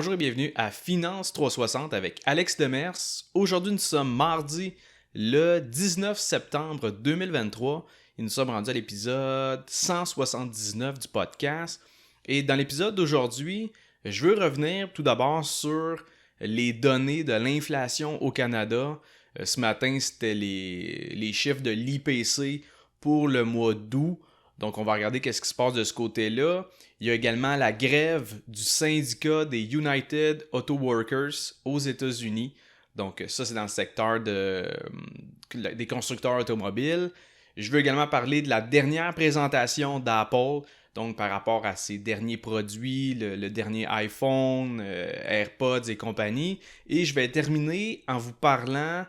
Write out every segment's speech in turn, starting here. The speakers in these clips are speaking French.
Bonjour et bienvenue à Finance 360 avec Alex Demers. Aujourd'hui, nous sommes mardi le 19 septembre 2023 et nous sommes rendus à l'épisode 179 du podcast. Et dans l'épisode d'aujourd'hui, je veux revenir tout d'abord sur les données de l'inflation au Canada. Ce matin, c'était les chiffres de l'IPC pour le mois d'août. Donc, on va regarder qu'est-ce qui se passe de ce côté-là. Il y a également la grève du syndicat des United Auto Workers aux États-Unis. Donc, ça, c'est dans le secteur des constructeurs automobiles. Je veux également parler de la dernière présentation d'Apple, donc par rapport à ses derniers produits, le dernier iPhone, AirPods et compagnie. Et je vais terminer en vous parlant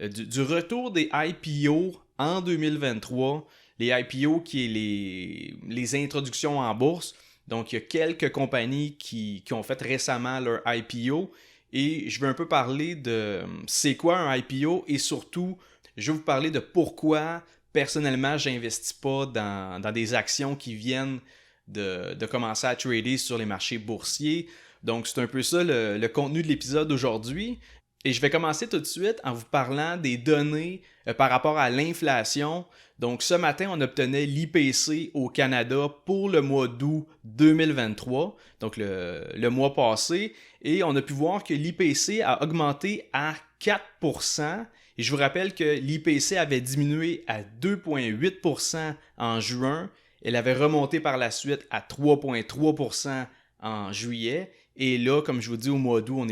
du retour des IPO en 2023. Les IPO qui est les introductions en bourse. Donc, il y a quelques compagnies qui ont fait récemment leur IPO et je veux un peu parler de c'est quoi un IPO et surtout, je vais vous parler de pourquoi, personnellement, je n'investis pas dans des actions qui viennent de commencer à trader sur les marchés boursiers. Donc, c'est un peu ça le contenu de l'épisode d'aujourd'hui. Et je vais commencer tout de suite en vous parlant des données par rapport à l'inflation. Donc, ce matin, on obtenait l'IPC au Canada pour le mois d'août 2023, donc le mois passé, et on a pu voir que l'IPC a augmenté à 4%. Et je vous rappelle que l'IPC avait diminué à 2,8% en juin. Elle avait remonté par la suite à 3,3% en juillet. Et là, comme je vous dis, au mois d'août, on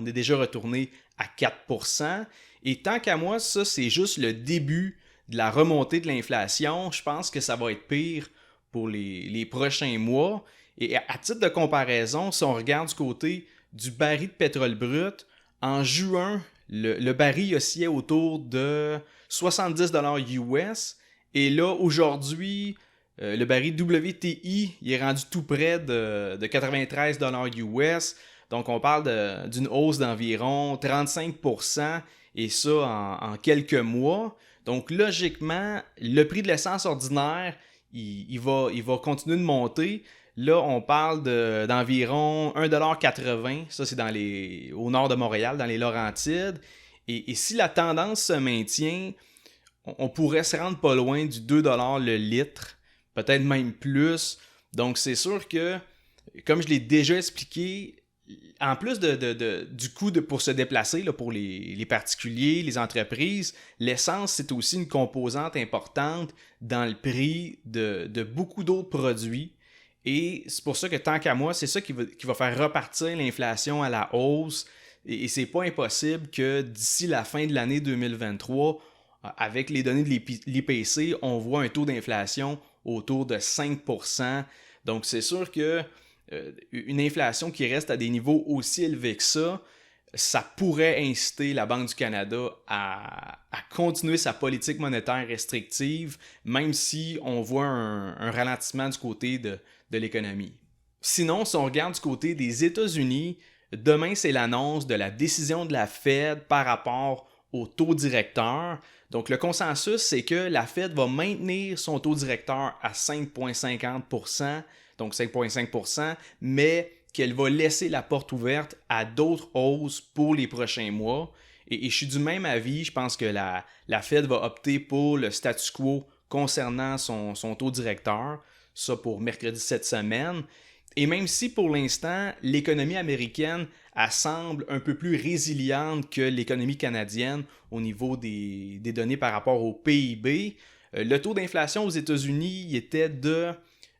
est déjà retourné à 4%. Et tant qu'à moi, ça, c'est juste le début de la remontée de l'inflation. Je pense que ça va être pire pour les prochains mois. Et à titre de comparaison, si on regarde du côté du baril de pétrole brut, en juin, le baril oscillait autour de 70$ US. Et là, aujourd'hui, le baril WTI il est rendu tout près de 93$ US. Donc, on parle d'une hausse d'environ 35%, et ça en quelques mois. Donc, logiquement, le prix de l'essence ordinaire, il va continuer de monter. Là, on parle d'environ 1,80$. Ça, c'est au nord de Montréal, dans les Laurentides. Et si la tendance se maintient, on pourrait se rendre pas loin du 2$ le litre, peut-être même plus. Donc, c'est sûr que, comme je l'ai déjà expliqué, en plus du coût pour se déplacer, là, pour les particuliers, les entreprises, l'essence, c'est aussi une composante importante dans le prix de beaucoup d'autres produits. Et c'est pour ça que, tant qu'à moi, c'est ça qui va faire repartir l'inflation à la hausse. Et c'est pas impossible que d'ici la fin de l'année 2023, avec les données de l'IPC, on voit un taux d'inflation autour de 5%. Donc, c'est sûr que une inflation qui reste à des niveaux aussi élevés que ça pourrait inciter la Banque du Canada à continuer sa politique monétaire restrictive, même si on voit un ralentissement du côté de l'économie. Sinon, si on regarde du côté des États-Unis, demain, c'est l'annonce de la décision de la Fed par rapport au taux directeur. Donc, le consensus, c'est que la Fed va maintenir son taux directeur à 5,50%, donc 5,5%, mais qu'elle va laisser la porte ouverte à d'autres hausses pour les prochains mois. Et je suis du même avis, je pense que la Fed va opter pour le statu quo concernant son taux directeur, ça pour mercredi cette semaine. Et même si pour l'instant, l'économie américaine elle semble un peu plus résiliente que l'économie canadienne au niveau des données par rapport au PIB, le taux d'inflation aux États-Unis était de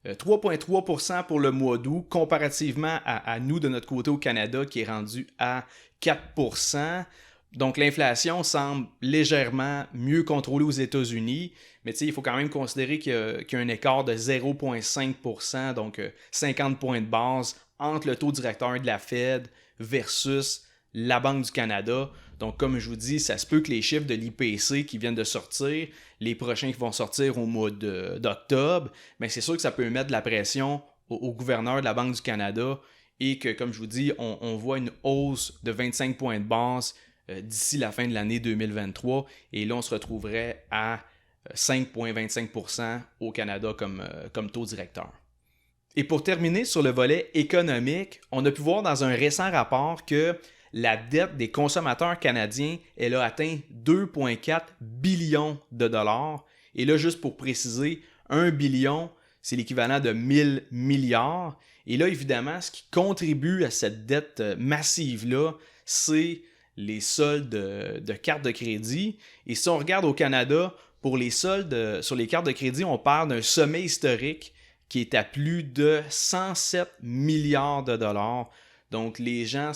3,3% pour le mois d'août, comparativement à nous de notre côté au Canada qui est rendu à 4%. Donc l'inflation semble légèrement mieux contrôlée aux États-Unis, mais il faut quand même considérer qu'il y a un écart de 0,5%, donc 50 points de base entre le taux directeur de la Fed versus la Banque du Canada. Donc comme je vous dis, ça se peut que les chiffres de l'IPC qui viennent de sortir, les prochains qui vont sortir au mois d'octobre, mais c'est sûr que ça peut mettre de la pression au gouverneur de la Banque du Canada et que, comme je vous dis, on voit une hausse de 25 points de base d'ici la fin de l'année 2023. Et là, on se retrouverait à 5,25% au Canada comme taux directeur. Et pour terminer sur le volet économique, on a pu voir dans un récent rapport que la dette des consommateurs canadiens, elle a atteint 2,4 billions de dollars. Et là, juste pour préciser, 1 billion, c'est l'équivalent de 1000 milliards. Et là, évidemment, ce qui contribue à cette dette massive-là, c'est les soldes de cartes de crédit. Et si on regarde au Canada, pour les soldes sur les cartes de crédit, on parle d'un sommet historique qui est à plus de 107 milliards de dollars. Donc, les gens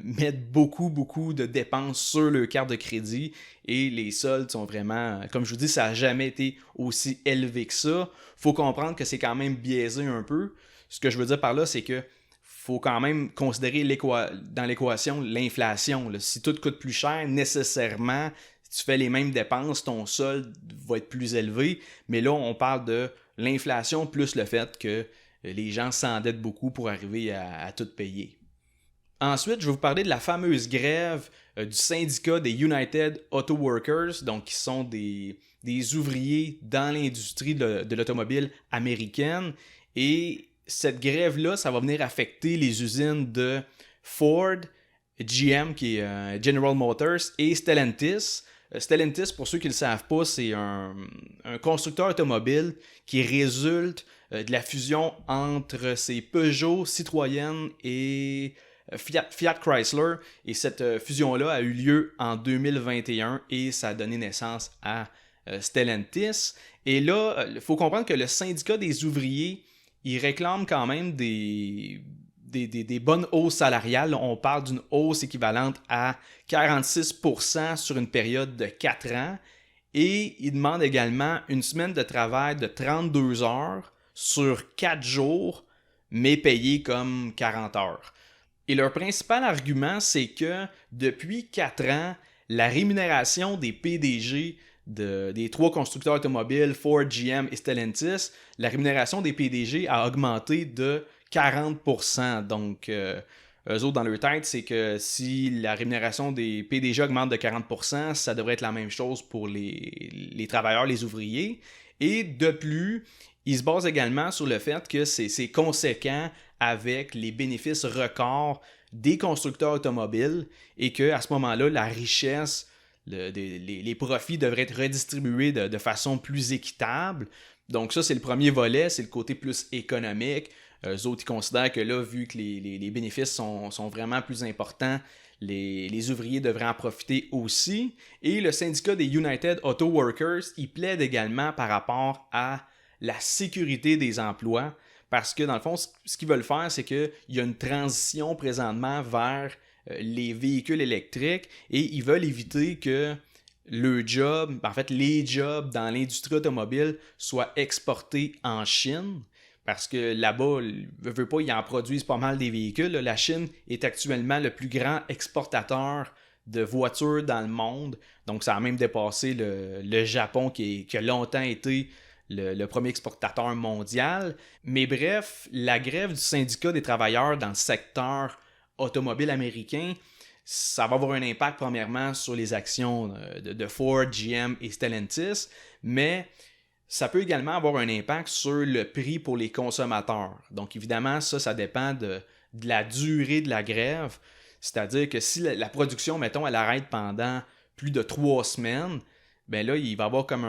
mettent beaucoup de dépenses sur leur carte de crédit et les soldes sont vraiment, comme je vous dis, ça n'a jamais été aussi élevé que ça. Il faut comprendre que c'est quand même biaisé un peu. Ce que je veux dire par là, c'est que faut quand même considérer dans l'équation l'inflation. Si tout coûte plus cher, nécessairement, si tu fais les mêmes dépenses, ton solde va être plus élevé. Mais là, on parle de l'inflation plus le fait que les gens s'endettent beaucoup pour arriver à tout payer. Ensuite, je vais vous parler de la fameuse grève du syndicat des United Auto Workers, donc qui sont des ouvriers dans l'industrie de l'automobile américaine. Et cette grève-là, ça va venir affecter les usines de Ford, GM, qui est General Motors, et Stellantis. Stellantis, pour ceux qui ne le savent pas, c'est un constructeur automobile qui résulte de la fusion entre ces Peugeot, Citroën et Fiat Chrysler. Et cette fusion-là a eu lieu en 2021 et ça a donné naissance à Stellantis. Et là, il faut comprendre que le syndicat des ouvriers, il réclame quand même des bonnes hausses salariales. On parle d'une hausse équivalente à 46% sur une période de 4 ans. Et il demande également une semaine de travail de 32 heures sur 4 jours, mais payée comme 40 heures. Et leur principal argument, c'est que depuis 4 ans, la rémunération des PDG des 3 constructeurs automobiles, Ford, GM et Stellantis, la rémunération des PDG a augmenté de 40%. Donc, eux autres, dans leur tête, c'est que si la rémunération des PDG augmente de 40%, ça devrait être la même chose pour les travailleurs, les ouvriers. Et de plus, ils se basent également sur le fait que c'est conséquent avec les bénéfices records des constructeurs automobiles et qu'à ce moment-là, la richesse, les profits devraient être redistribués de façon plus équitable. Donc ça, c'est le premier volet, c'est le côté plus économique. Eux autres, ils considèrent que là, vu que les bénéfices sont vraiment plus importants, les ouvriers devraient en profiter aussi. Et le syndicat des United Auto Workers, il plaide également par rapport à la sécurité des emplois. Parce que dans le fond, ce qu'ils veulent faire, c'est qu'il y a une transition présentement vers les véhicules électriques et ils veulent éviter que les jobs dans l'industrie automobile soient exportés en Chine. Parce que là-bas, veut pas, ils en produisent pas mal des véhicules. La Chine est actuellement le plus grand exportateur de voitures dans le monde. Donc, ça a même dépassé le Japon qui a longtemps été le premier exportateur mondial. Mais bref, la grève du syndicat des travailleurs dans le secteur automobile américain, ça va avoir un impact premièrement sur les actions de Ford, GM et Stellantis, mais ça peut également avoir un impact sur le prix pour les consommateurs. Donc évidemment, ça dépend de la durée de la grève. C'est-à-dire que si la production, mettons, elle arrête pendant plus de 3 semaines, ben là, il va y avoir comme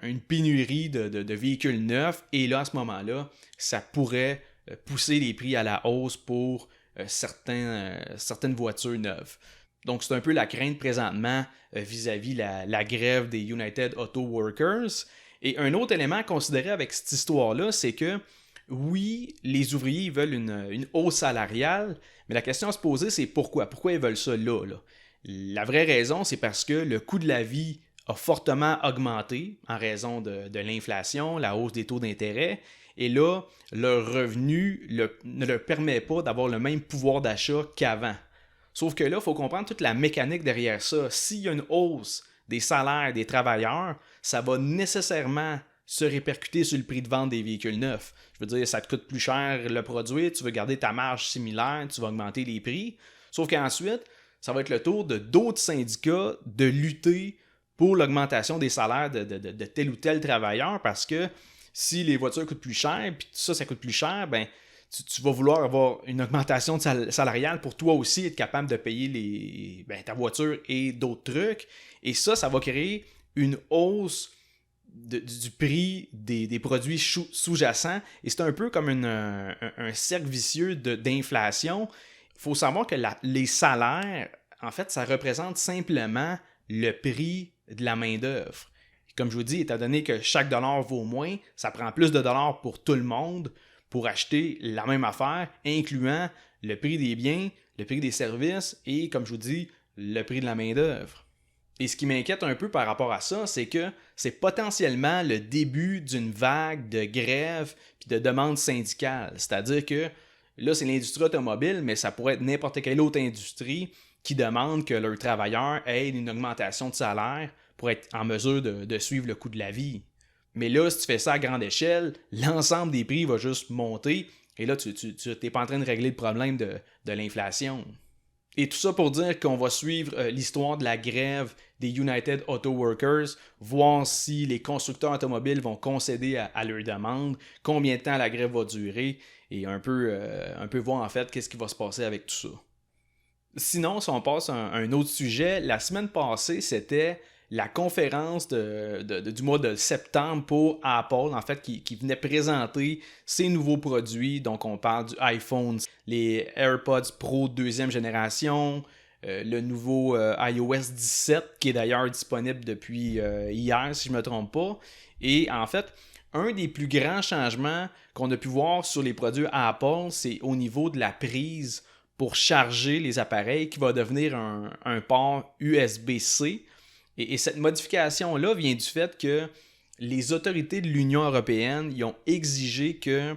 une pénurie de véhicules neufs. Et là, à ce moment-là, ça pourrait pousser les prix à la hausse pour certaines voitures neuves. Donc, c'est un peu la crainte présentement vis-à-vis la grève des United Auto Workers. Et un autre élément à considérer avec cette histoire-là, c'est que oui, les ouvriers veulent une hausse salariale, mais la question à se poser, c'est pourquoi? Pourquoi ils veulent ça là? La vraie raison, c'est parce que le coût de la vie a fortement augmenté en raison de l'inflation, la hausse des taux d'intérêt. Et là, leur revenu ne leur permet pas d'avoir le même pouvoir d'achat qu'avant. Sauf que là, il faut comprendre toute la mécanique derrière ça. S'il y a une hausse des salaires des travailleurs, ça va nécessairement se répercuter sur le prix de vente des véhicules neufs. Je veux dire, ça te coûte plus cher le produit, tu veux garder ta marge similaire, tu vas augmenter les prix. Sauf qu'ensuite, ça va être le tour de d'autres syndicats de lutter pour l'augmentation des salaires de tel ou tel travailleur parce que Si les voitures coûtent plus cher, puis tout ça, ça coûte plus cher, ben tu vas vouloir avoir une augmentation salariale pour toi aussi être capable de payer ta voiture et d'autres trucs. Et ça va créer une hausse du prix des produits sous-jacents. Et c'est un peu comme un cercle vicieux d'inflation. Il faut savoir que les salaires, en fait, ça représente simplement le prix de la main-d'œuvre. Comme je vous dis, étant donné que chaque dollar vaut moins, ça prend plus de dollars pour tout le monde pour acheter la même affaire, incluant le prix des biens, le prix des services et, comme je vous dis, le prix de la main-d'œuvre. Et ce qui m'inquiète un peu par rapport à ça, c'est que c'est potentiellement le début d'une vague de grèves et de demandes syndicales. C'est-à-dire que là, c'est l'industrie automobile, mais ça pourrait être n'importe quelle autre industrie qui demande que leurs travailleurs aient une augmentation de salaire pour être en mesure de suivre le coût de la vie. Mais là, si tu fais ça à grande échelle, l'ensemble des prix va juste monter et là, tu n'es pas en train de régler le problème de l'inflation. Et tout ça pour dire qu'on va suivre l'histoire de la grève des United Auto Workers, voir si les constructeurs automobiles vont concéder à leurs demandes, combien de temps la grève va durer, et un peu voir en fait qu'est-ce qui va se passer avec tout ça. Sinon, si on passe à un autre sujet, la semaine passée, c'était la conférence du mois de septembre pour Apple, en fait, qui venait présenter ses nouveaux produits. Donc, on parle du iPhone, les AirPods Pro 2e génération, le nouveau iOS 17, qui est d'ailleurs disponible depuis hier, si je ne me trompe pas. Et en fait, un des plus grands changements qu'on a pu voir sur les produits Apple, c'est au niveau de la prise pour charger les appareils, qui va devenir un port USB-C. Et cette modification-là vient du fait que les autorités de l'Union européenne ils ont exigé que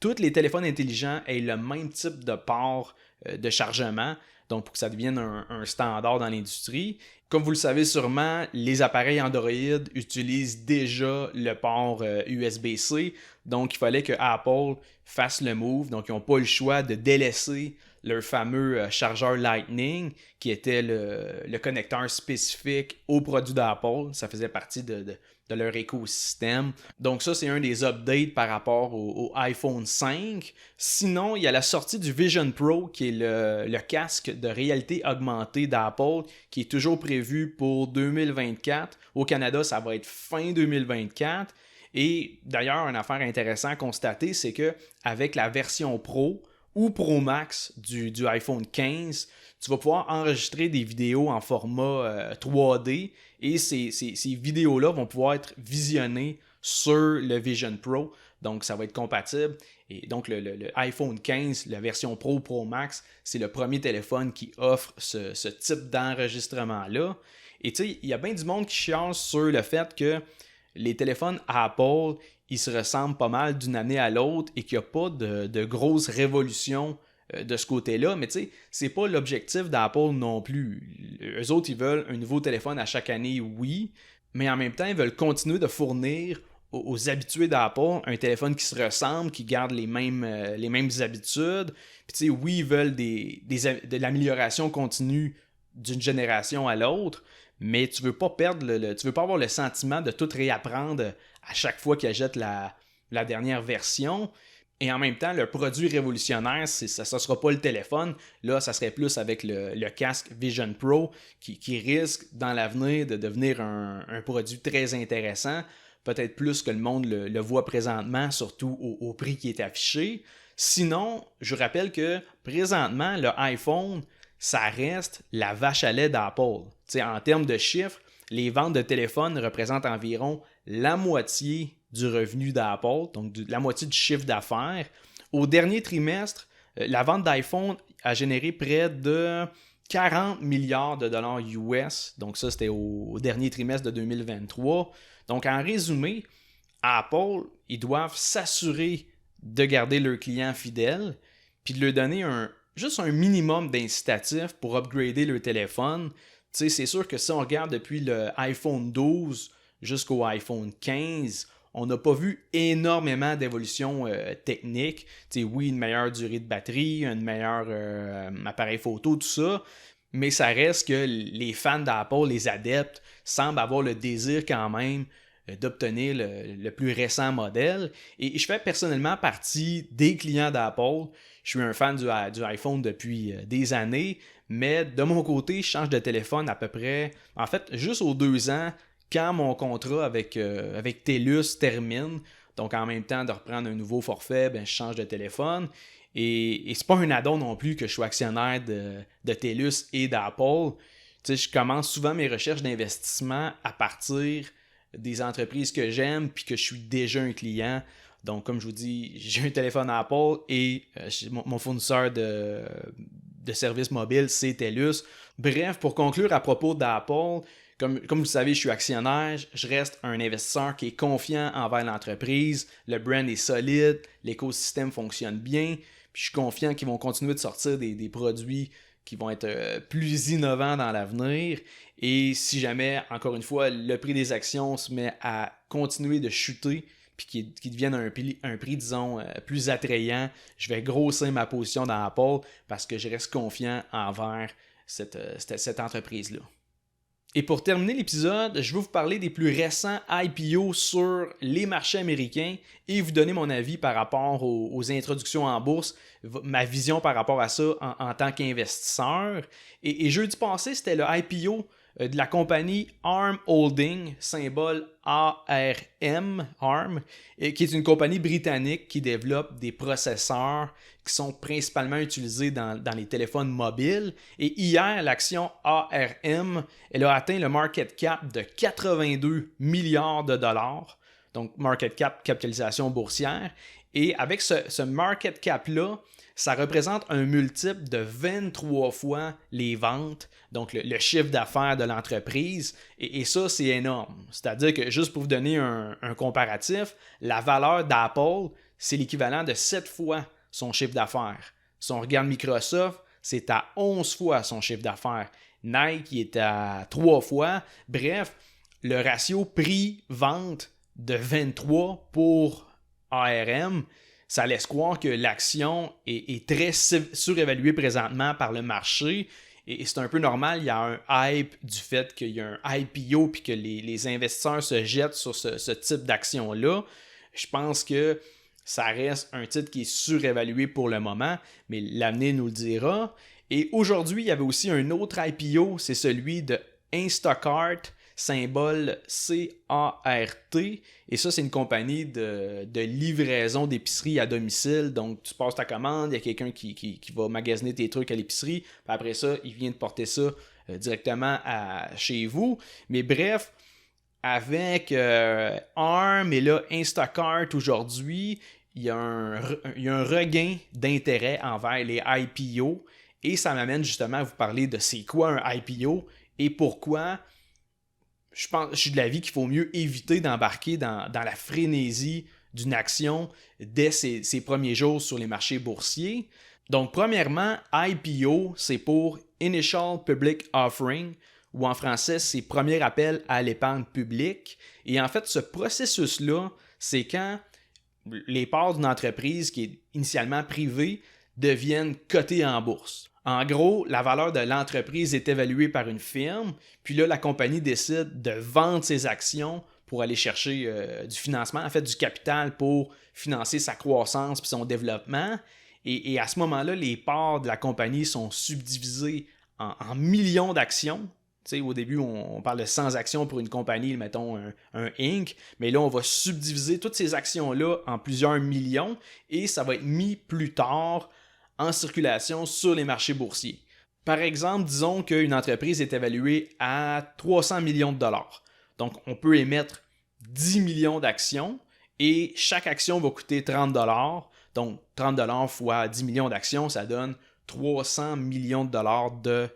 tous les téléphones intelligents aient le même type de port de chargement, donc pour que ça devienne un standard dans l'industrie. Comme vous le savez sûrement, les appareils Android utilisent déjà le port USB-C, donc il fallait que Apple fasse le move, donc ils n'ont pas le choix de délaisser leur fameux chargeur Lightning, qui était le connecteur spécifique aux produits d'Apple. Ça faisait partie de leur écosystème. Donc ça, c'est un des updates par rapport au iPhone 5. Sinon, il y a la sortie du Vision Pro, qui est le casque de réalité augmentée d'Apple, qui est toujours prévu pour 2024. Au Canada, ça va être fin 2024. Et d'ailleurs, une affaire intéressante à constater, c'est qu'avec la version Pro, ou Pro Max du iPhone 15, tu vas pouvoir enregistrer des vidéos en format 3D et ces vidéos-là vont pouvoir être visionnées sur le Vision Pro. Donc, ça va être compatible. Et donc, le iPhone 15, la version Pro Max, c'est le premier téléphone qui offre ce type d'enregistrement-là. Et tu sais, il y a bien du monde qui chiale sur le fait que les téléphones Apple, ils se ressemblent pas mal d'une année à l'autre et qu'il n'y a pas de grosse révolution de ce côté-là. Mais tu sais, c'est pas l'objectif d'Apple non plus. Eux autres, ils veulent un nouveau téléphone à chaque année, oui, mais en même temps, ils veulent continuer de fournir aux habitués d'Apple un téléphone qui se ressemble, qui garde les mêmes habitudes. Puis tu sais, oui, ils veulent de l'amélioration continue d'une génération à l'autre, mais tu veux pas tu veux pas avoir le sentiment de tout réapprendre à chaque fois qu'ils achètent la dernière version. Et en même temps, le produit révolutionnaire, ça ne sera pas le téléphone. Là, ça serait plus avec le casque Vision Pro qui risque dans l'avenir de devenir un produit très intéressant. Peut-être plus que le monde le voit présentement, surtout au prix qui est affiché. Sinon, je rappelle que présentement, le iPhone, ça reste la vache à lait d'Apple. T'sais, en termes de chiffres, les ventes de téléphones représentent environ la moitié du revenu d'Apple, donc la moitié du chiffre d'affaires. Au dernier trimestre, la vente d'iPhone a généré près de 40 milliards de dollars US. Donc ça, c'était au dernier trimestre de 2023. Donc en résumé, Apple, ils doivent s'assurer de garder leurs clients fidèles, puis de leur donner juste un minimum d'incitatifs pour upgrader leur téléphone. Tu sais, c'est sûr que si on regarde depuis le iPhone 12 jusqu'au iPhone 15, on n'a pas vu énormément d'évolution technique. Tu sais, oui, une meilleure durée de batterie, un meilleur appareil photo, tout ça, mais ça reste que les fans d'Apple, les adeptes, semblent avoir le désir quand même d'obtenir le plus récent modèle. Et je fais personnellement partie des clients d'Apple. Je suis un fan du iPhone depuis des années, mais de mon côté, je change de téléphone à peu près, en fait, juste aux 2 ans, quand mon contrat avec TELUS termine. Donc, en même temps de reprendre un nouveau forfait, ben, je change de téléphone. Et c'est pas un add-on non plus que je suis actionnaire de TELUS et d'Apple. Tu sais, je commence souvent mes recherches d'investissement à partir des entreprises que j'aime puis que je suis déjà un client. Donc, comme je vous dis, j'ai un téléphone Apple et mon fournisseur de services mobiles, c'est TELUS. Bref, pour conclure à propos d'Apple, comme vous le savez, je suis actionnaire, je reste un investisseur qui est confiant envers l'entreprise, le brand est solide, l'écosystème fonctionne bien, puis je suis confiant qu'ils vont continuer de sortir des produits qui vont être plus innovants dans l'avenir. Et si jamais, encore une fois, le prix des actions se met à continuer de chuter, puis qu'ils deviennent un prix, disons, plus attrayant, je vais grossir ma position dans Apple parce que je reste confiant envers cette entreprise-là. Et pour terminer l'épisode, je vais vous parler des plus récents IPO sur les marchés américains et vous donner mon avis par rapport aux introductions en bourse, ma vision par rapport à ça en tant qu'investisseur. Et jeudi passé, c'était le IPO de la compagnie ARM Holding, symbole ARM, qui est une compagnie britannique qui développe des processeurs qui sont principalement utilisés dans les téléphones mobiles. Et hier, l'action ARM, elle a atteint le market cap de 82 milliards de dollars, donc market cap, capitalisation boursière. Et avec ce market cap-là, ça représente un multiple de 23 fois les ventes, donc le chiffre d'affaires de l'entreprise, et ça, c'est énorme. C'est-à-dire que, juste pour vous donner un comparatif, la valeur d'Apple, c'est l'équivalent de 7 fois son chiffre d'affaires. Si on regarde Microsoft, c'est à 11 fois son chiffre d'affaires. Nike est à 3 fois. Bref, le ratio prix-vente de 23 pour ARM, ça laisse croire que l'action est très surévaluée présentement par le marché. Et c'est un peu normal, il y a un hype du fait qu'il y a un IPO et que les investisseurs se jettent sur ce type d'action-là. Je pense que ça reste un titre qui est surévalué pour le moment, mais l'avenir nous le dira. Et aujourd'hui, il y avait aussi un autre IPO, c'est celui de Instacart, symbole C-A-R-T. Et ça, c'est une compagnie de livraison d'épicerie à domicile. Donc, tu passes ta commande, il y a quelqu'un qui va magasiner tes trucs à l'épicerie. Puis après ça, il vient de porter ça directement chez vous. Mais bref, avec ARM et là Instacart aujourd'hui, il y a un regain d'intérêt envers les IPO. Et ça m'amène justement à vous parler de c'est quoi un IPO et pourquoi je suis de l'avis qu'il faut mieux éviter d'embarquer dans la frénésie d'une action dès ses premiers jours sur les marchés boursiers. Donc, premièrement, IPO, c'est pour Initial Public Offering, ou en français, c'est premier appel à l'épargne publique. Et en fait, ce processus-là, c'est quand les parts d'une entreprise qui est initialement privée deviennent cotées en bourse. En gros, la valeur de l'entreprise est évaluée par une firme, puis là, la compagnie décide de vendre ses actions pour aller chercher du financement, en fait du capital pour financer sa croissance et son développement. Et à ce moment-là, les parts de la compagnie sont subdivisées en millions d'actions. Tu sais, au début, on parle de 100 actions pour une compagnie, mettons un Inc., mais là, on va subdiviser toutes ces actions-là en plusieurs millions et ça va être mis plus tard en circulation sur les marchés boursiers. Par exemple, disons qu'une entreprise est évaluée à 300 millions de dollars. Donc, on peut émettre 10 millions d'actions et chaque action va coûter 30 dollars. Donc, 30 dollars fois 10 millions d'actions, ça donne 300 millions de dollars de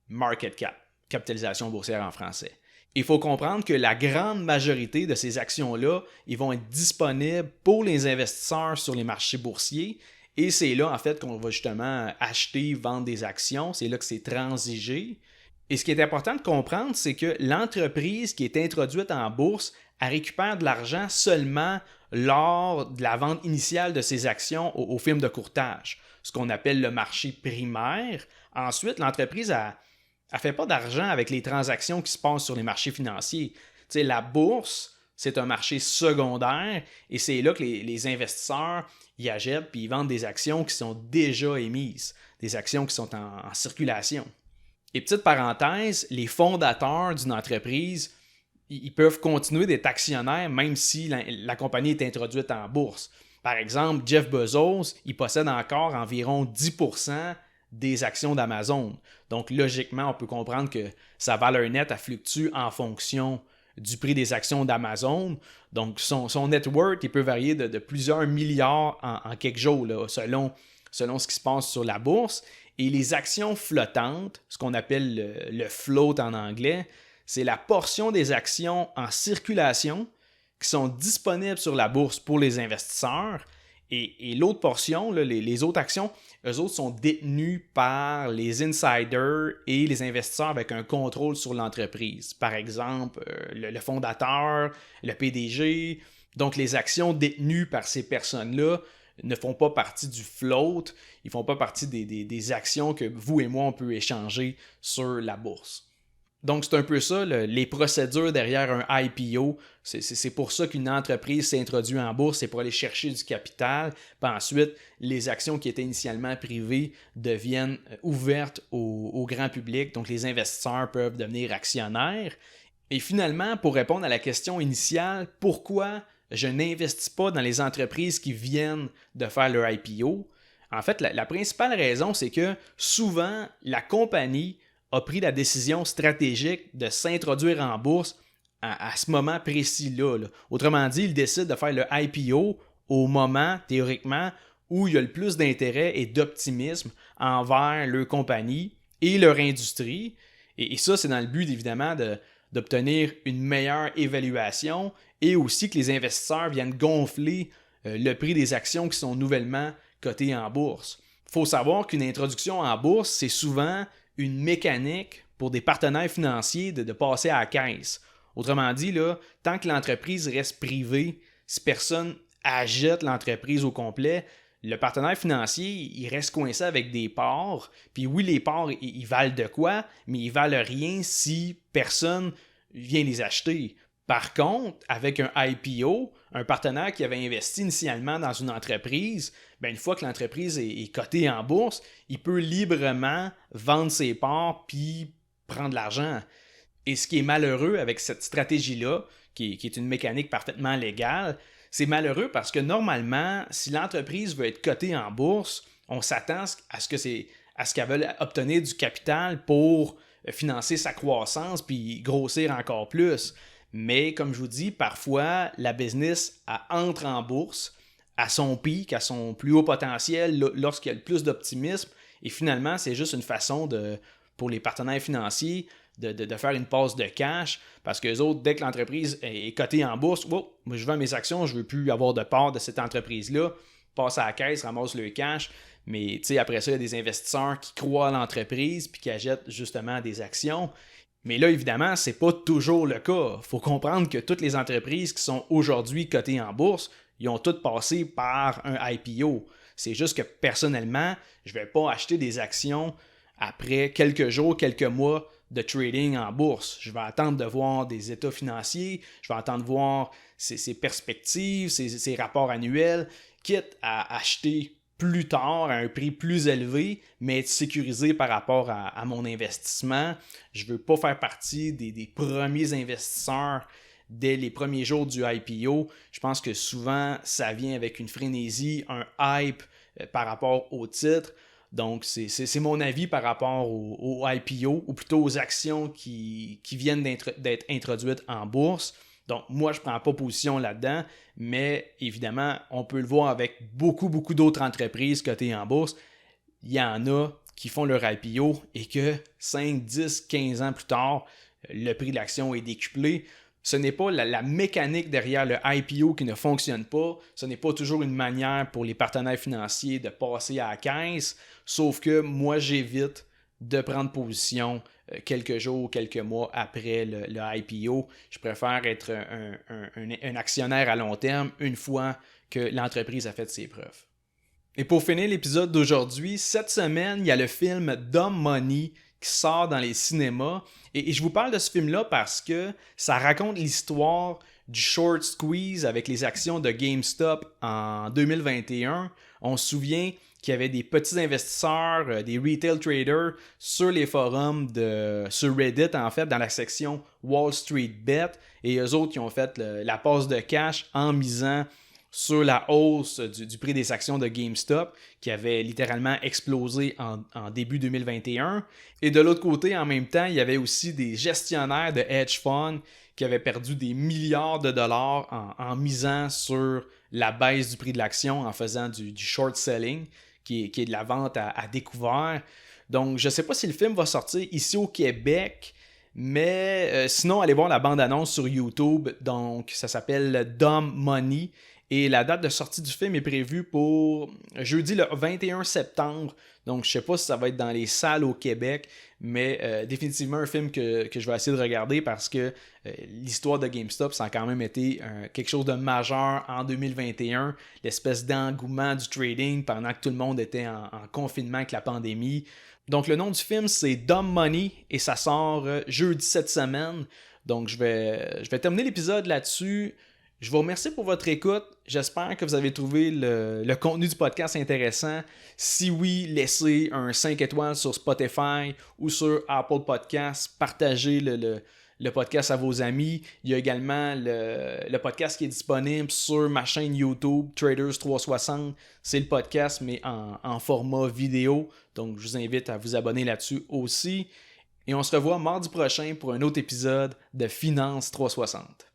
market cap, capitalisation boursière en français. Il faut comprendre que la grande majorité de ces actions-là, ils vont être disponibles pour les investisseurs sur les marchés boursiers. Et c'est là, en fait, qu'on va justement acheter, vendre des actions. C'est là que c'est transigé. Et ce qui est important de comprendre, c'est que l'entreprise qui est introduite en bourse, elle récupère de l'argent seulement lors de la vente initiale de ses actions aux firmes de courtage, ce qu'on appelle le marché primaire. Ensuite, l'entreprise ne fait pas d'argent avec les transactions qui se passent sur les marchés financiers. Tu sais, la bourse, c'est un marché secondaire et c'est là que les investisseurs y achètent puis ils vendent des actions qui sont déjà émises, des actions qui sont en circulation. Et petite parenthèse, les fondateurs d'une entreprise, ils peuvent continuer d'être actionnaires même si la compagnie est introduite en bourse. Par exemple, Jeff Bezos, il possède encore environ 10% des actions d'Amazon. Donc, logiquement, on peut comprendre que sa valeur nette, elle fluctue en fonction du prix des actions d'Amazon. Donc, son net worth, il peut varier de plusieurs milliards en quelques jours, là, selon ce qui se passe sur la bourse. Et les actions flottantes, ce qu'on appelle le float en anglais, c'est la portion des actions en circulation qui sont disponibles sur la bourse pour les investisseurs. Et l'autre portion, là, les autres actions, eux autres sont détenus par les insiders et les investisseurs avec un contrôle sur l'entreprise. Par exemple, le fondateur, le PDG. Donc, les actions détenues par ces personnes-là ne font pas partie du float, ils ne font pas partie des actions que vous et moi, on peut échanger sur la bourse. Donc, c'est un peu ça, les procédures derrière un IPO. C'est pour ça qu'une entreprise s'introduit en bourse, c'est pour aller chercher du capital. Puis ensuite, les actions qui étaient initialement privées deviennent ouvertes au grand public. Donc, les investisseurs peuvent devenir actionnaires. Et finalement, pour répondre à la question initiale, pourquoi je n'investis pas dans les entreprises qui viennent de faire leur IPO? En fait, la principale raison, c'est que souvent, la compagnie a pris la décision stratégique de s'introduire en bourse à ce moment précis-là. Autrement dit, il décide de faire le IPO au moment, théoriquement, où il y a le plus d'intérêt et d'optimisme envers leur compagnie et leur industrie. Et ça, c'est dans le but, évidemment, d'obtenir une meilleure évaluation et aussi que les investisseurs viennent gonfler le prix des actions qui sont nouvellement cotées en bourse. Il faut savoir qu'une introduction en bourse, c'est souvent une mécanique pour des partenaires financiers de passer à la caisse. Autrement dit, là, tant que l'entreprise reste privée, si personne achète l'entreprise au complet, le partenaire financier, il reste coincé avec des parts. Puis oui, les parts, ils valent de quoi, mais ils valent rien si personne vient les acheter. Par contre, avec un IPO, un partenaire qui avait investi initialement dans une entreprise, une fois que l'entreprise est cotée en bourse, il peut librement vendre ses parts puis prendre de l'argent. Et ce qui est malheureux avec cette stratégie-là, qui est une mécanique parfaitement légale, c'est malheureux parce que normalement, si l'entreprise veut être cotée en bourse, on s'attend à ce qu'elle veuille obtenir du capital pour financer sa croissance puis grossir encore plus. Mais comme je vous dis, parfois, la business entre en bourse à son pic, à son plus haut potentiel, lorsqu'il y a le plus d'optimisme. Et finalement, c'est juste une façon pour les partenaires financiers de faire une passe de cash. Parce qu'eux autres, dès que l'entreprise est cotée en bourse, moi je vends mes actions, je ne veux plus avoir de part de cette entreprise-là. Passe à la caisse, ramasse le cash. Mais après ça, il y a des investisseurs qui croient à l'entreprise puis qui achètent justement des actions. Mais là, évidemment, ce n'est pas toujours le cas. Il faut comprendre que toutes les entreprises qui sont aujourd'hui cotées en bourse, ils ont toutes passé par un IPO. C'est juste que personnellement, je ne vais pas acheter des actions après quelques jours, quelques mois de trading en bourse. Je vais attendre de voir des états financiers, je vais attendre de voir ses perspectives, ses rapports annuels, quitte à acheter plus tard, à un prix plus élevé, mais être sécurisé par rapport à mon investissement. Je ne veux pas faire partie des premiers investisseurs dès les premiers jours du IPO. Je pense que souvent, ça vient avec une frénésie, un hype par rapport au titre. Donc, c'est mon avis par rapport au IPO, ou plutôt aux actions qui viennent d'être introduites en bourse. Donc, moi, je ne prends pas position là-dedans, mais évidemment, on peut le voir avec beaucoup d'autres entreprises cotées en bourse. Il y en a qui font leur IPO et que 5, 10, 15 ans plus tard, le prix de l'action est décuplé. Ce n'est pas la mécanique derrière le IPO qui ne fonctionne pas. Ce n'est pas toujours une manière pour les partenaires financiers de passer à la caisse, sauf que moi, j'évite de prendre position quelques jours, quelques mois après le IPO. Je préfère être un actionnaire à long terme une fois que l'entreprise a fait ses preuves. Et pour finir l'épisode d'aujourd'hui, cette semaine, il y a le film Dumb Money qui sort dans les cinémas. Et je vous parle de ce film-là parce que ça raconte l'histoire du short squeeze avec les actions de GameStop en 2021, on se souvient qu'il y avait des petits investisseurs, des retail traders sur les forums sur Reddit, en fait, dans la section Wall Street Bet. Et eux autres, ils ont fait la passe de cash en misant sur la hausse du prix des actions de GameStop, qui avait littéralement explosé en début 2021. Et de l'autre côté, en même temps, il y avait aussi des gestionnaires de hedge funds qui avaient perdu des milliards de dollars en misant sur la baisse du prix de l'action, en faisant du short selling, qui est de la vente à découvert. Donc, je ne sais pas si le film va sortir ici au Québec, mais sinon, allez voir la bande-annonce sur YouTube. Donc, ça s'appelle Dumb Money. Et la date de sortie du film est prévue pour jeudi le 21 septembre. Donc, je ne sais pas si ça va être dans les salles au Québec, mais définitivement un film que je vais essayer de regarder parce que l'histoire de GameStop, ça a quand même été quelque chose de majeur en 2021. L'espèce d'engouement du trading pendant que tout le monde était en confinement avec la pandémie. Donc, le nom du film, c'est Dumb Money et ça sort jeudi cette semaine. Donc, je vais terminer l'épisode là-dessus. Je vous remercie pour votre écoute. J'espère que vous avez trouvé le contenu du podcast intéressant. Si oui, laissez un 5 étoiles sur Spotify ou sur Apple Podcasts. Partagez le podcast à vos amis. Il y a également le podcast qui est disponible sur ma chaîne YouTube, Traders360. C'est le podcast, mais en format vidéo. Donc, je vous invite à vous abonner là-dessus aussi. Et on se revoit mardi prochain pour un autre épisode de Finance 360.